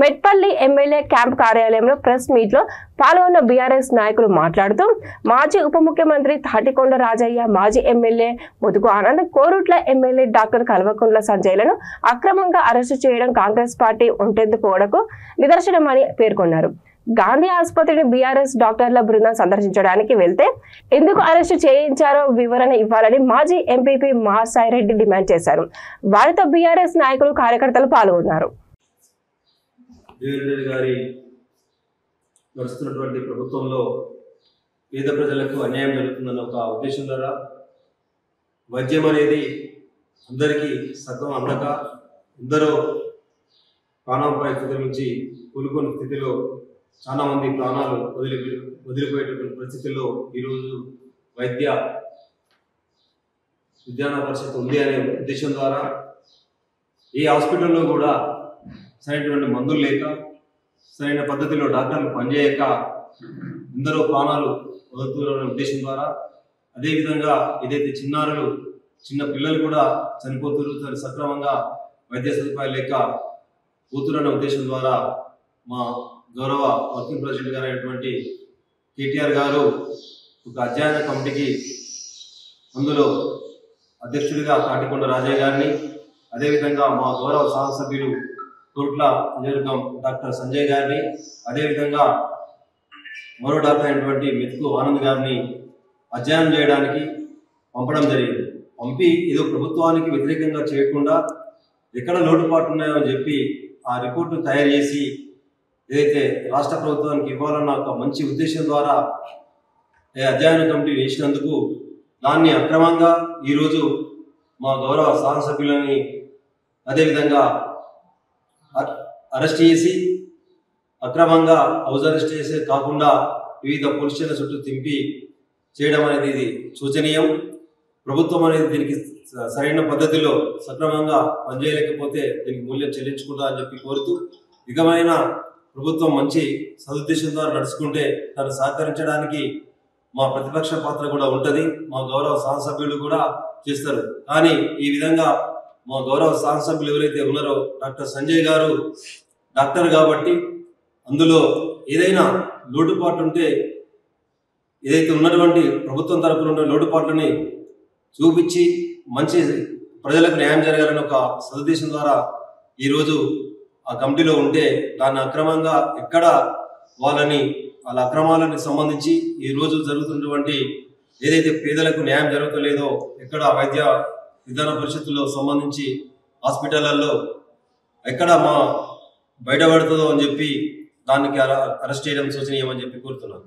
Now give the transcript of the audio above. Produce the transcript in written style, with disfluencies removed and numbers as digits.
Metpally MLA camp కార్యాలయంలో press meet లో పాల్గొన్న బీఆర్ఎస్ నాయకులు మాట్లాడుతూ మాజీ ఉప ముఖ్యమంత్రి తాటికొండ రాజయ్య, మాజీ MLA Mudugu Anand, Korutla MLA doctor Kalvakuntla సంజయ్లను అక్రమంగా అరెస్టు చేయడం కాంగ్రెస్ పార్టీ ఒంటెద్దుపోవడకు నిదర్శనమని పేర్కొన్నారు. గాంధీ ఆసుపత్రిని బీఆర్ఎస్ డాక్టర్ల బృందం సందర్శించడానికి వెళ్తే ఎందుకు అరెస్టు చేయించారో వివరణ ఇవ్వాలని మాజీ ఎంపీపీ మాసాయిరెడ్డి డిమాండ్ చేశారు. వారితో బీఆర్ఎస్ నాయకులు, కార్యకర్తలు పాల్గొన్నారు. దేవేంద్ర గారి నడుస్తున్నటువంటి ప్రభుత్వంలో పేద ప్రజలకు అన్యాయం జరుగుతుందన్న ఒక ఉద్దేశం ద్వారా వైద్యం అనేది అందరికీ సగం అందక ఎందరో ప్రాణాపాయ స్థితి నుంచి కూలుకున్న స్థితిలో చాలామంది ప్రాణాలు వదిలిపోయేటటువంటి పరిస్థితుల్లో ఈరోజు విజ్ఞాన పరిషత్ ఉంది అనే ఉద్దేశం ద్వారా ఈ హాస్పిటల్లో కూడా సరైనటువంటి మందులు లేక, సరైన పద్ధతిలో డాక్టర్లు పనిచేయక ఎందరో ప్రాణాలు వదులుతున్న ఉద్దేశం ద్వారా, అదేవిధంగా ఏదైతే చిన్న పిల్లలు కూడా చనిపోతున్నారు, సక్రమంగా వైద్య సదుపాయాలు లేక పోతున్న ఉద్దేశం ద్వారా మా గౌరవ వర్కింగ్ ప్రెసిడెంట్ గారు అయినటువంటి కేటీఆర్ గారు ఒక అధ్యయన కమిటీకి, అందులో అధ్యక్షుడిగా తాటికొండ రాజయ్య గారిని, అదేవిధంగా మా గౌరవ శాసనసభ్యులు కోరుట్ల నియోజకవర్గం డాక్టర్ సంజయ్ గారిని, అదేవిధంగా మరో డాక్టర్ అయినటువంటి మెతుకు ఆనంద్ గారిని అధ్యయనం చేయడానికి పంపడం జరిగింది. పంపి ఏదో ప్రభుత్వానికి వ్యతిరేకంగా చేయకుండా ఎక్కడ లోటుపాట్లు ఉన్నాయో అని చెప్పి ఆ రిపోర్టు తయారు చేసి ఏదైతే రాష్ట్ర ప్రభుత్వానికి ఇవ్వాలన్న ఒక మంచి ఉద్దేశం ద్వారా అధ్యయన కమిటీ వేసినందుకు దాన్ని అక్రమంగా ఈరోజు మా గౌరవ శాసనసభ్యులని అదేవిధంగా అరెస్ట్ చేసి అక్రమంగా హౌస్ అరెస్ట్ చేసే కాకుండా వివిధ పోలీస్ స్టేషన్ల చుట్టూ తింపి చేయడం అనేది ఇది శోచనీయం. ప్రభుత్వం అనేది దీనికి సరైన పద్ధతిలో సక్రమంగా పనిచేయలేకపోతే దీనికి మూల్యం చెల్లించుకుంటా అని చెప్పి కోరుతూ, ఇకమైన ప్రభుత్వం మంచి సదుద్దేశం ద్వారా నడుచుకుంటే తను సహకరించడానికి మా ప్రతిపక్ష పాత్ర కూడా ఉంటుంది, మా గౌరవ శాసనసభ్యులు కూడా చేస్తారు. కానీ ఈ విధంగా మా గౌరవ శాసనసభ్యులు ఎవరైతే ఉన్నారో డాక్టర్ సంజయ్ గారు డాక్టర్ కాబట్టి అందులో ఏదైనా లోటుపాట్లు ఉంటే ఏదైతే ఉన్నటువంటి ప్రభుత్వం తరపున ఉన్న లోటుపాట్లని చూపించి మంచి ప్రజలకు న్యాయం జరగాలని ఒక సదుద్దేశం ద్వారా ఈరోజు ఆ కమిటీలో ఉంటే దాన్ని అక్రమంగా ఎక్కడ వాళ్ళ అక్రమాలకు సంబంధించి ఈరోజు జరుగుతున్నటువంటి ఏదైతే పేదలకు న్యాయం జరగలేదో, ఎక్కడ వైద్య విధాన పరిషత్తులో సంబంధించి హాస్పిటళ్లలో ఎక్కడ బయటపడుతుందో అని చెప్పి దానికి అరెస్ట్ చేయడం శోచనీయమని చెప్పి కోరుతున్నాను.